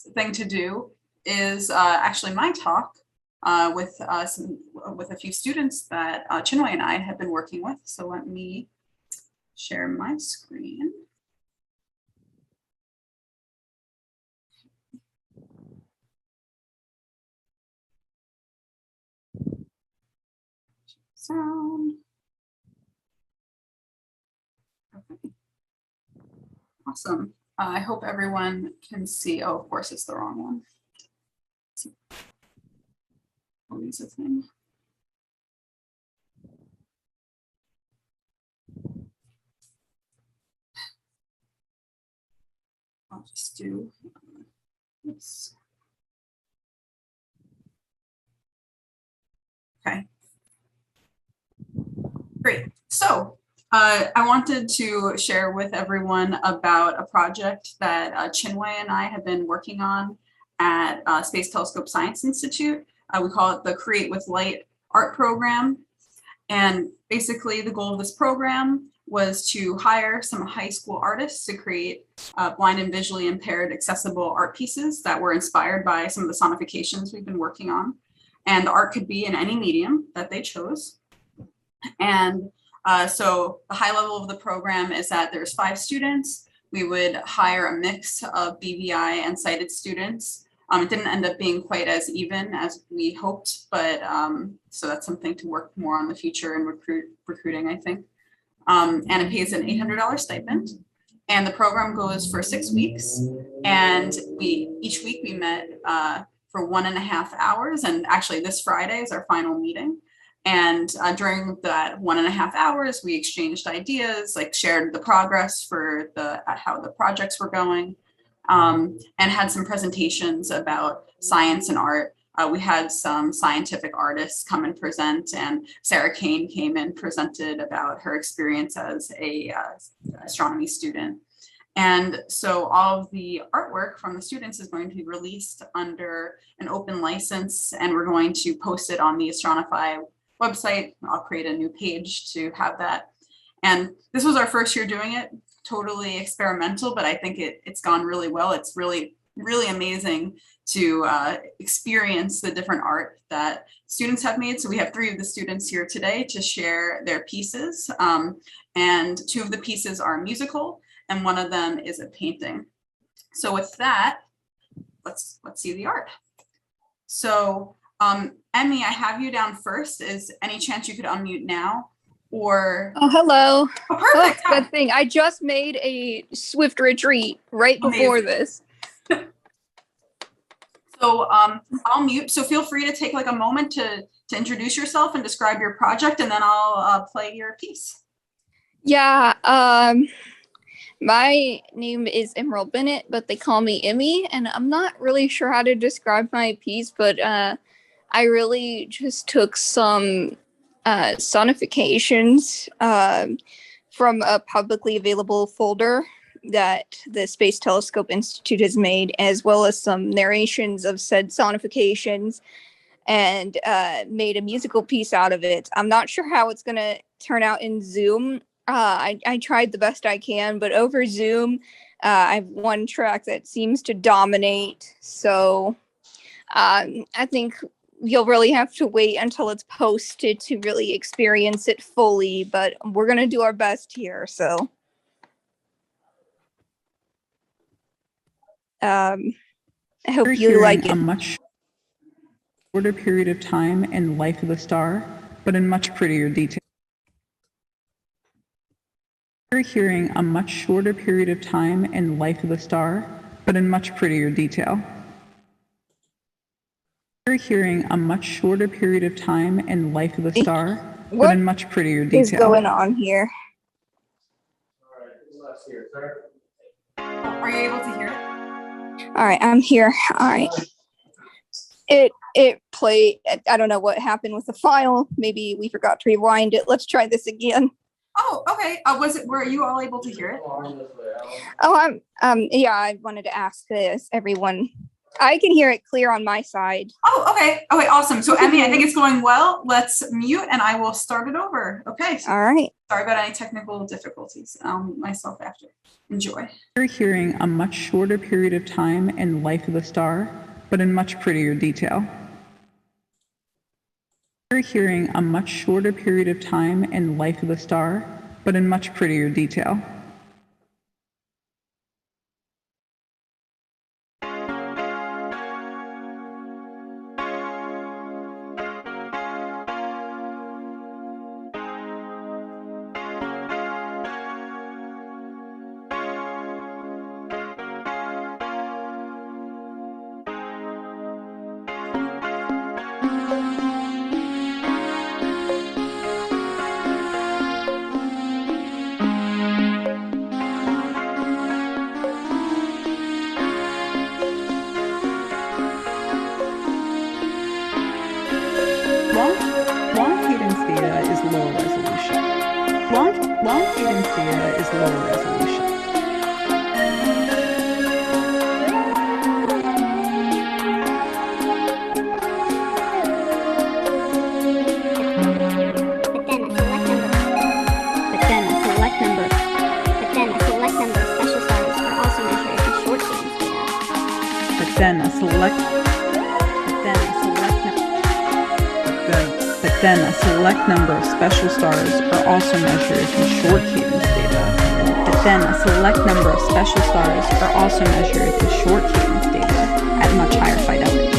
next thing to do is actually my talk with a few students that Chinwe and I have been working with. So let me share my screen. Sound. Okay. Awesome. I hope everyone can see. Oh, of course, it's the wrong one. Always a thing. I'll just do this. Okay. Great. So I wanted to share with everyone about a project that Chinwe and I have been working on at Space Telescope Science Institute. We call it the Create with Light art program. And basically the goal of this program was to hire some high school artists to create blind and visually impaired accessible art pieces that were inspired by some of the sonifications we've been working on. And the art could be in any medium that they chose. And so the high level of the program is that there's 5 students. We would hire a mix of BVI and sighted students. It didn't end up being quite as even as we hoped, but so that's something to work more on in the future and recruiting, I think. And it pays an $800 stipend. And the program goes for 6 weeks. And each week we met for 1.5 hours. And actually this Friday is our final meeting. And during that 1.5 hours, we exchanged ideas, like shared the progress for how the projects were going, and had some presentations about science and art. We had some scientific artists come and present, and Sarah Kane came and presented about her experience as a astronomy student. And so all of the artwork from the students is going to be released under an open license, and we're going to post it on the Astronify website. I'll create a new page to have that. And this was our first year doing it, totally experimental, but I think it's gone really well. It's really, really amazing to experience the different art that students have made. So we have 3 of the students here today to share their pieces. And 2 of the pieces are musical and 1 of them is a painting. So with that, let's see the art. So Emmy, I have you down first. Is any chance you could unmute now? Or hello. Oh, perfect. Good thing. I just made a swift retreat right before this. So I'll mute. So feel free to take like a moment to introduce yourself and describe your project, and then I'll play your piece. Yeah. My name is Emerald Bennett, but they call me Emmy, and I'm not really sure how to describe my piece, but I really just took some sonifications from a publicly available folder that the Space Telescope Institute has made, as well as some narrations of said sonifications, and made a musical piece out of it. I'm not sure how it's going to turn out in Zoom. I tried the best I can, but over Zoom, I have one track that seems to dominate. So I think you'll really have to wait until it's posted to really experience it fully, but we're going to do our best here. So I hope you like it. A much shorter period of time in life of the star, but in much prettier detail. We're hearing a much shorter period of time in life of the star, but in much prettier detail. We're hearing a much shorter period of time in life of the star, but in much prettier detail. What is going on here? All right, let's hear it, sir. Are you able to hear it? All right, I'm here. All right. It played. I don't know what happened with the file. Maybe we forgot to rewind it. Let's try this again. Oh, okay. Were you all able to hear it? Oh, yeah, I wanted to ask this, everyone. I can hear it clear on my side. Oh, okay. Okay, awesome. So Emmy, I think it's going well. Let's mute and I will start it over. Okay. So All right. sorry about any technical difficulties. Myself after. Enjoy. You're hearing a much shorter period of time in Life of the Star, but in much prettier detail. You're hearing a much shorter period of time in Life of the Star, but in much prettier detail. Long cadence data is lower resolution. Long cadence data is lower resolution. But then a select number of special stars are also measured in short cadence data. But then a select number of special stars are also measured in short cadence data. But then a select number of special stars are also measured in short cadence data at much higher fidelity.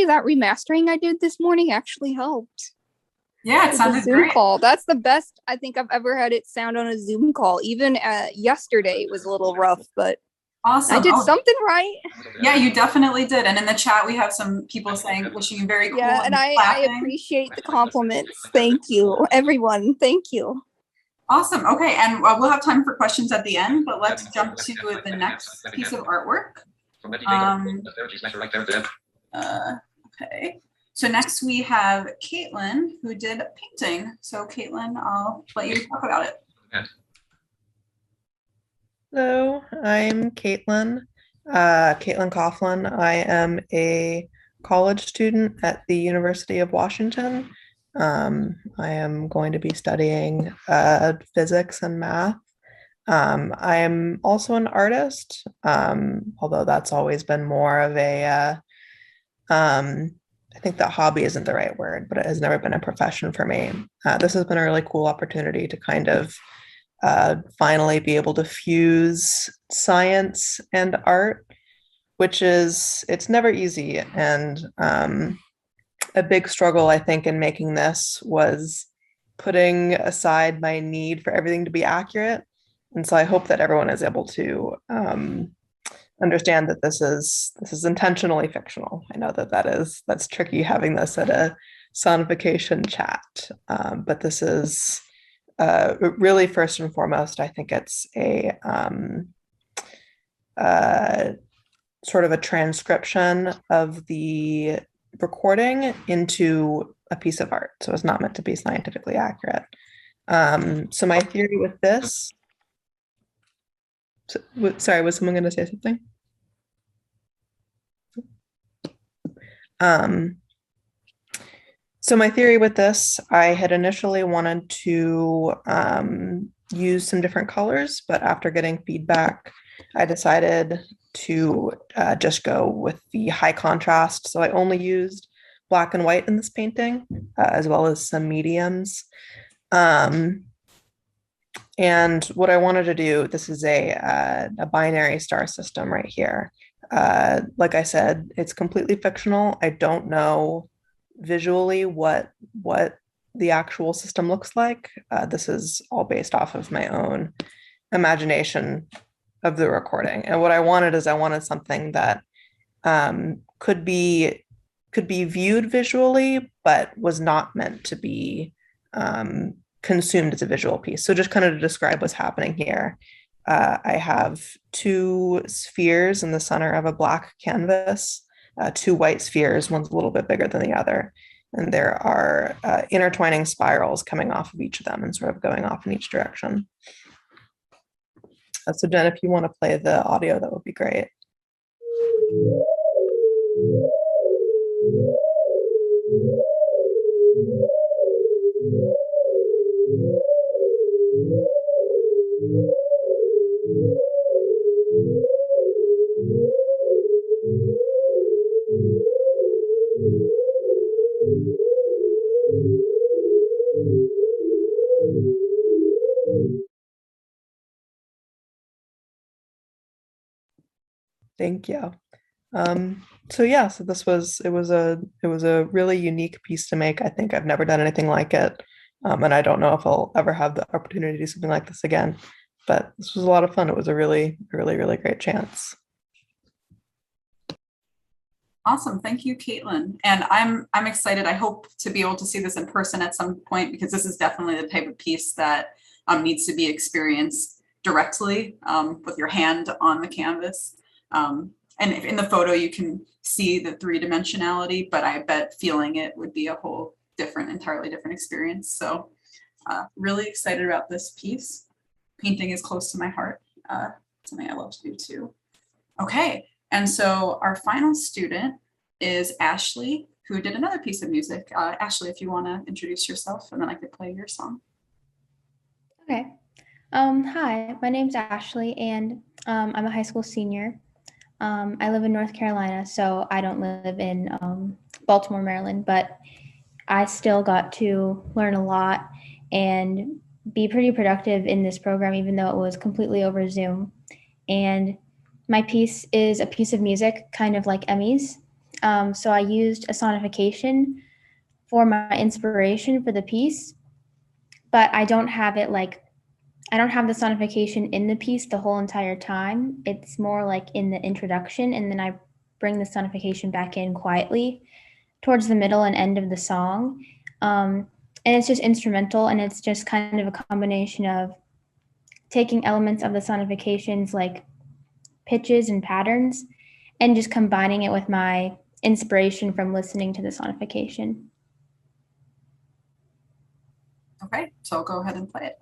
That remastering I did this morning actually helped. Yeah, it The sounded Zoom great. call. That's the best I think I've ever had it sound on a Zoom call. Even yesterday it was a little rough, but Awesome. I did Oh, something right. yeah, you definitely did. And in the chat, we have some people saying, wishing you very cool. Yeah, and I clapping. appreciate the compliments. Thank you, everyone. Thank you. Awesome. Okay, and we'll have time for questions at the end, but let's jump to the next piece of artwork. Okay. So next we have Caitlin, who did painting. So Caitlin, I'll let you talk about it. Hello, I'm Caitlin. Caitlin Coughlin. I am a college student at the University of Washington. I am going to be studying physics and math. I am also an artist, although that's always been more of a, I think that hobby isn't the right word, but it has never been a profession for me. This has been a really cool opportunity to kind of finally be able to fuse science and art, which is, it's never easy. And a big struggle, I think, in making this was putting aside my need for everything to be accurate. And so I hope that everyone is able to understand that this is intentionally fictional. I know that that's tricky having this at a sonification chat, but this is really, first and foremost, I think it's a sort of a transcription of the recording into a piece of art. So it's not meant to be scientifically accurate. So my theory with this, sorry, was someone going to say something? So my theory with this, I had initially wanted to use some different colors, but after getting feedback, I decided to just go with the high contrast. So I only used black and white in this painting, as well as some mediums. And what I wanted to do, this is a binary star system right here. Like I said, it's completely fictional. I don't know visually what the actual system looks like. This is all based off of my own imagination of the recording. And what I wanted is I wanted something that could be viewed visually, but was not meant to be consumed as a visual piece. So just kind of to describe what's happening here, I have two spheres in the center of a black canvas, two white spheres, one's a little bit bigger than the other. And there are intertwining spirals coming off of each of them and sort of going off in each direction. So Jen, if you want to play the audio, that would be great. Thank you. So yeah, so it was a really unique piece to make. I think I've never done anything like it. And I don't know if I'll ever have the opportunity to do something like this again. But this was a lot of fun. It was a really great chance. Awesome. Thank you, Caitlin. And I'm excited. I hope to be able to see this in person at some point, because this is definitely the type of piece that needs to be experienced directly with your hand on the canvas. And in the photo, you can see the three-dimensionality, but I bet feeling it would be a whole entirely different experience. So really excited about this piece. Painting is close to my heart. Something I love to do too. Okay. And so our final student is Ashley, who did another piece of music. Ashley, if you want to introduce yourself, and then I could play your song. Okay. Hi, my name's Ashley, and I'm a high school senior. I live in North Carolina, so I don't live in Baltimore, Maryland, but I still got to learn a lot and be pretty productive in this program, even though it was completely over Zoom. And my piece is a piece of music, kind of like Emmy's. So I used a sonification for my inspiration for the piece, but I don't have the sonification in the piece the whole entire time. It's more like in the introduction, and then I bring the sonification back in quietly towards the middle and end of the song. And it's just instrumental, and it's just kind of a combination of taking elements of the sonifications like pitches and patterns and just combining it with my inspiration from listening to the sonification. Okay, so I'll go ahead and play it.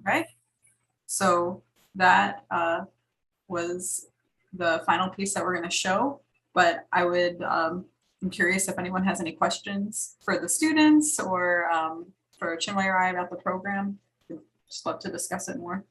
Okay, so that was the final piece that we're going to show, but I'm curious if anyone has any questions for the students or for Chinwei or I about the program. Just love to discuss it more.